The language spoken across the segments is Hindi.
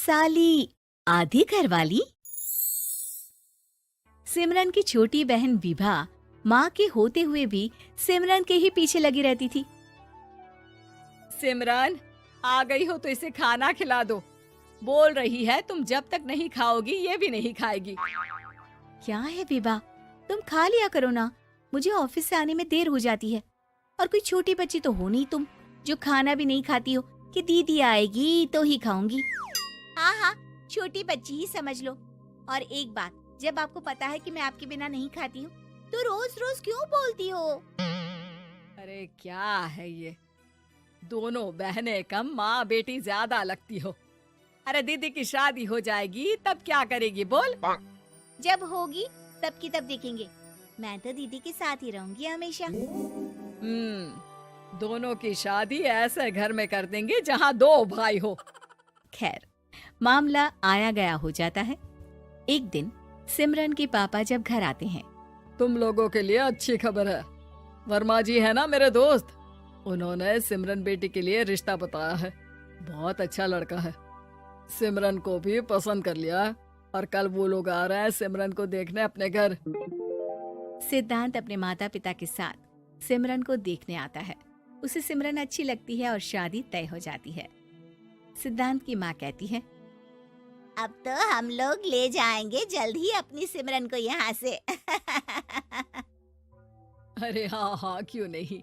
साली आधी घरवाली। सिमरन की छोटी बहन विभा माँ के होते हुए भी सिमरन के ही पीछे लगी रहती थी। सिमरन, आ गई हो तो इसे खाना खिला दो। बोल रही है तुम जब तक नहीं खाओगी ये भी नहीं खाएगी। क्या है विभा, तुम खा लिया करो ना, मुझे ऑफिस से आने में देर हो जाती है। और कोई छोटी बच्ची तो हो नहीं तुम जो खाना भी नहीं खाती हो कि दीदी आएगी तो ही खाऊंगी। हाँ हाँ, छोटी बच्ची ही समझ लो। और एक बात, जब आपको पता है कि मैं आपके बिना नहीं खाती हूँ तो रोज रोज क्यों बोलती हो? अरे क्या है ये, दोनों बहनें कम माँ बेटी ज्यादा लगती हो। अरे दीदी की शादी हो जाएगी तब क्या करेगी बोल? जब होगी तब की तब देखेंगे। मैं तो दीदी के साथ ही रहूंगी हमेशा। दोनों की शादी ऐसे घर में कर देंगे जहाँ दो भाई हो। खैर, मामला आया गया हो जाता है। एक दिन सिमरन के पापा जब घर आते हैं। तुम लोगों के लिए अच्छी खबर है। वर्मा जी है ना मेरे दोस्त, उन्होंने सिमरन बेटी के लिए रिश्ता बताया है। बहुत अच्छा लड़का है, सिमरन को भी पसंद कर लिया है और कल वो लोग आ रहे हैं सिमरन को देखने अपने घर। सिद्धांत अपने माता पिता के साथ सिमरन को देखने आता है। उसे सिमरन अच्छी लगती है और शादी तय हो जाती है। सिद्धांत की माँ कहती है, अब तो हम लोग ले जाएंगे जल्द ही अपनी सिमरन को यहाँ से। अरे हाँ हाँ, क्यों नहीं,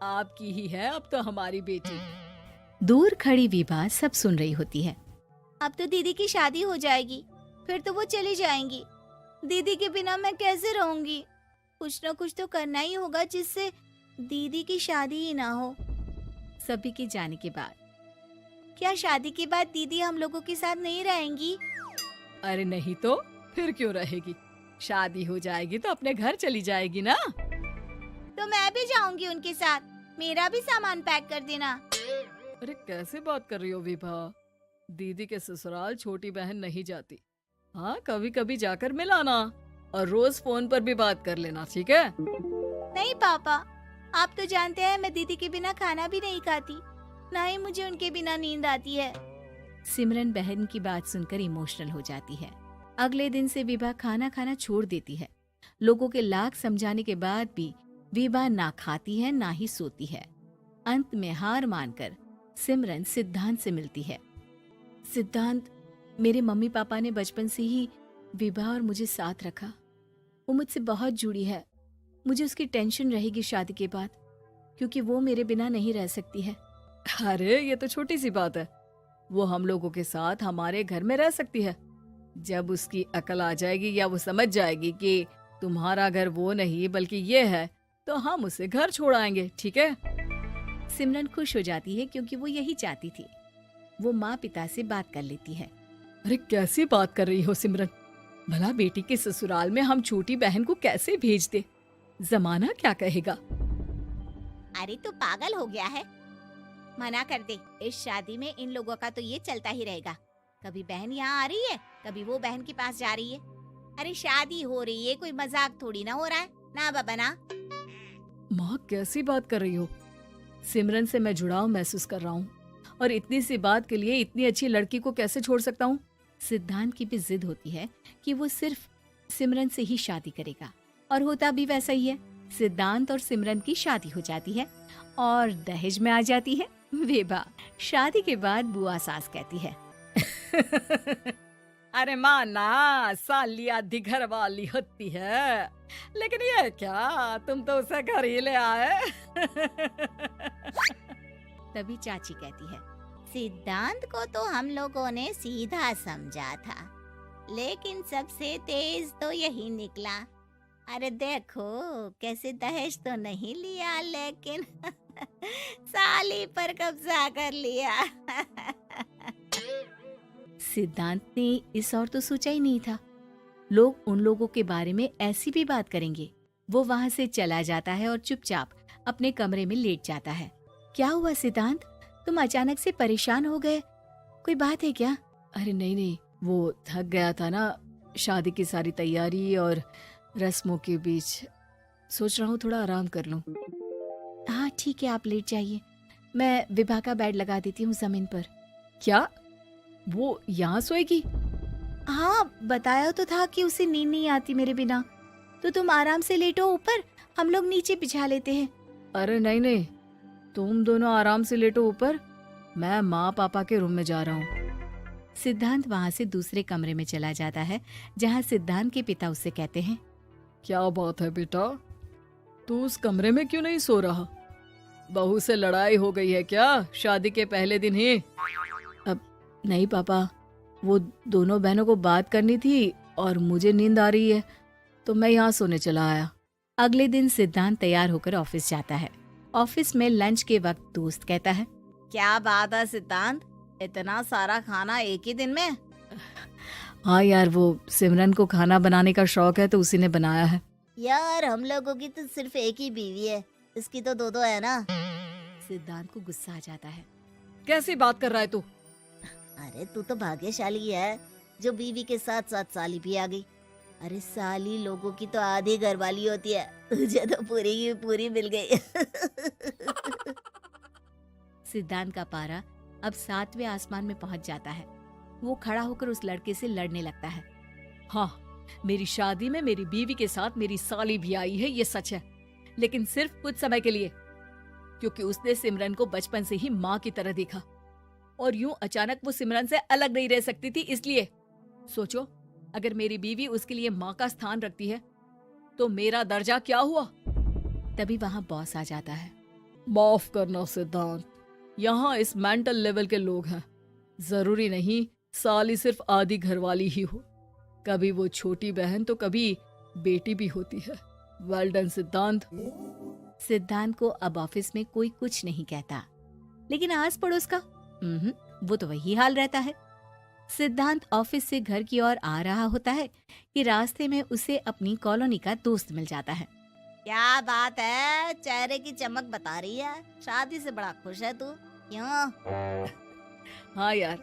आपकी ही है अब तो हमारी बेटी। दूर खड़ी विभा सब सुन रही होती है। अब तो दीदी की शादी हो जाएगी, फिर तो वो चली जाएंगी। दीदी के बिना मैं कैसे रहूंगी? कुछ न कुछ तो करना ही होगा जिससे दीदी की शादी ही ना हो। सभी के जाने के बाद क्या शादी के बाद दीदी हम लोगों के साथ नहीं रहेंगी? अरे नहीं तो फिर क्यों रहेगी, शादी हो जाएगी तो अपने घर चली जाएगी ना। तो मैं भी जाऊंगी उनके साथ, मेरा भी सामान पैक कर देना। अरे कैसे बात कर रही हो विभा, दीदी के ससुराल छोटी बहन नहीं जाती। हाँ, कभी कभी जाकर मिलाना और रोज फोन पर भी बात कर लेना, ठीक है? नहीं पापा, आप तो जानते हैं मैं दीदी के बिना खाना भी नहीं खाती, ना ही मुझे उनके बिना नींद आती है। सिमरन बहन की बात सुनकर इमोशनल हो जाती है। अगले दिन से विभा खाना खाना छोड़ देती है। लोगों के लाख समझाने के बाद भी विभा ना खाती है ना ही सोती है। अंत में हार मानकर सिमरन सिद्धांत से मिलती है। सिद्धांत, मेरे मम्मी पापा ने बचपन से ही विभा और मुझे साथ रखा। वो मुझसे बहुत जुड़ी है। मुझे उसकी टेंशन रहेगी शादी के बाद, क्योंकि वो मेरे बिना नहीं रह सकती है। अरे ये तो छोटी सी बात है, वो हम लोगों के साथ हमारे घर में रह सकती है। जब उसकी अकल आ जाएगी या वो समझ जाएगी कि तुम्हारा घर वो नहीं बल्कि ये है, तो हम उसे घर छोड़ आएंगे, ठीक है? सिमरन खुश हो जाती है क्योंकि वो यही चाहती थी। वो माँ पिता से बात कर लेती है। अरे कैसी बात कर रही हो सिमरन, भला बेटी के ससुराल में हम छोटी बहन को कैसे भेज दे? जमाना क्या कहेगा? अरे तू पागल हो गया है, मना कर दे। इस शादी में इन लोगों का तो ये चलता ही रहेगा। कभी बहन यहाँ आ रही है, कभी वो बहन के पास जा रही है। अरे शादी हो रही है, कोई मजाक थोड़ी ना हो रहा है ना बाबा ना। माँ कैसी बात कर रही हो, सिमरन से मैं जुड़ाव महसूस कर रहा हूँ और इतनी सी बात के लिए इतनी अच्छी लड़की को कैसे छोड़ सकता हूँ? सिद्धांत की भी जिद होती है कि वो सिर्फ सिमरन से ही शादी करेगा, और होता भी वैसा ही है। सिद्धांत और सिमरन की शादी हो जाती है और दहेज में आ जाती है विभा। शादी के बाद बुआ सास कहती है, अरे माँ ना, साली आधी घर वाली होती है, लेकिन ये क्या, तुम तो उसे घर ही ले आए। तभी चाची कहती है, सिद्धांत को तो हम लोगों ने सीधा समझा था, लेकिन सबसे तेज तो यही निकला। अरे देखो कैसे दहेज तो नहीं लिया, लेकिन साली पर कब्जा कर लिया। सिद्धांत ने इस और तो सोचा ही नहीं था, लोग उन लोगों के बारे में ऐसी भी बात करेंगे। वो वहाँ से चला जाता है और चुपचाप अपने कमरे में लेट जाता है। क्या हुआ सिद्धांत, तुम अचानक से परेशान हो गए, कोई बात है क्या? अरे नहीं नहीं, वो थक गया था ना, शादी की सारी तैयारी और रस्मों के बीच, सोच रहा हूँ थोड़ा आराम कर लूं। हाँ ठीक है, आप लेट जाइए, मैं विभा का बेड लगा देती हूँ जमीन पर। क्या? वो यहाँ सोएगी? हाँ, बताया तो था कि उसे नींद नहीं आती मेरे बिना। तो तुम आराम से लेटो ऊपर, हम लोग नीचे बिछा लेते हैं। अरे नहीं नहीं, तुम दोनों आराम से लेटो ऊपर, मैं माँ पापा के रूम में जा रहा हूँ। सिद्धांत वहाँ से दूसरे कमरे में चला जाता है, जहाँ सिद्धांत के पिता उससे कहते हैं, क्या बात है बेटा, तू उस कमरे में क्यों नहीं सो रहा? बहू से लड़ाई हो गई है क्या शादी के पहले दिन ही? अब नहीं पापा, वो दोनों बहनों को बात करनी थी और मुझे नींद आ रही है, तो मैं यहाँ सोने चला आया। अगले दिन सिद्धांत तैयार होकर ऑफिस जाता है। ऑफिस में लंच के वक्त दोस्त कहता है, क्या बात है सिद्धांत, इतना सारा खाना एक ही दिन में? हाँ यार, वो सिमरन को खाना बनाने का शौक है तो उसी ने बनाया है। यार हम लोगों की तो सिर्फ एक ही बीवी है, इसकी तो दो है ना। सिद्धांत को गुस्सा आ जाता है। कैसी बात कर रहा है तू? अरे तू तो भाग्यशाली है जो बीवी के साथ साथ साली भी आ गई। अरे साली लोगों की तो आधी घरवाली होती है, तुझे तो पूरी की पूरी मिल गई। सिद्धांत का पारा अब 7वें आसमान में पहुंच जाता है। वो खड़ा होकर उस लड़के से लड़ने लगता है। हाँ, मेरी शादी में मेरी बीवी के साथ मेरी साली भी आई है, ये सच है, लेकिन सिर्फ कुछ समय के लिए, क्योंकि उसने सिमरन को बचपन से ही माँ की तरह देखा और यूं अचानक वो सिमरन से अलग नहीं रह सकती थी। इसलिए सोचो, अगर मेरी बीवी उसके लिए माँ का स्थान रखती है तो मेरा दर्जा क्या हुआ? तभी वहाँ बॉस आ जाता है। माफ करना सिद्धांत, यहाँ इस मेंटल लेवल के लोग हैं। जरूरी नहीं साली सिर्फ आधी घरवाली ही हो, कभी वो छोटी बहन तो कभी बेटी भी होती है। वेल डन सिद्धांत। सिद्धांत को अब ऑफिस में कोई कुछ नहीं कहता, लेकिन आस पड़ोस का वो तो वही हाल रहता है। सिद्धांत ऑफिस से घर की ओर आ रहा होता है कि रास्ते में उसे अपनी कॉलोनी का दोस्त मिल जाता है। क्या बात है, चेहरे की चमक बता रही है, शादी से बड़ा खुश है तू, क्यों? हाँ यार,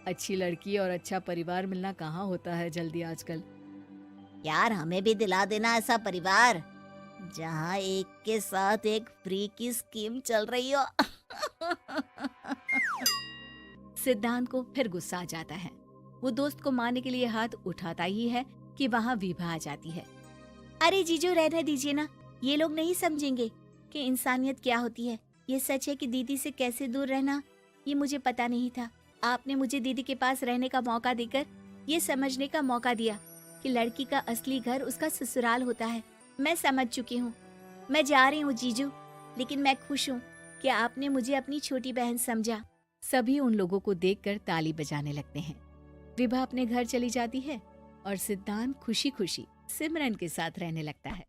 अच्छी लड़की और अच्छा परिवार मिलना कहाँ होता है जल्दी आजकल। यार हमें भी दिला देना ऐसा परिवार जहाँ एक के साथ एक फ्री की स्कीम चल रही हो। सिद्धांत को फिर गुस्सा आ जाता है। वो दोस्त को मारने के लिए हाथ उठाता ही है कि वहाँ विभा आ जाती है। अरे जीजू, रहने दीजिए ना, ये लोग नहीं समझेंगे कि इंसानियत क्या होती है। ये सच है कि दीदी से कैसे दूर रहना, ये मुझे पता नहीं था। आपने मुझे दीदी के पास रहने का मौका देकर ये समझने का मौका दिया कि लड़की का असली घर उसका ससुराल होता है। मैं समझ चुकी हूँ, मैं जा रही हूँ जीजू, लेकिन मैं खुश हूँ कि आपने मुझे अपनी छोटी बहन समझा। सभी उन लोगों को देखकर ताली बजाने लगते हैं। विभा अपने घर चली जाती है और सिद्धांत खुशी खुशी सिमरन के साथ रहने लगता है।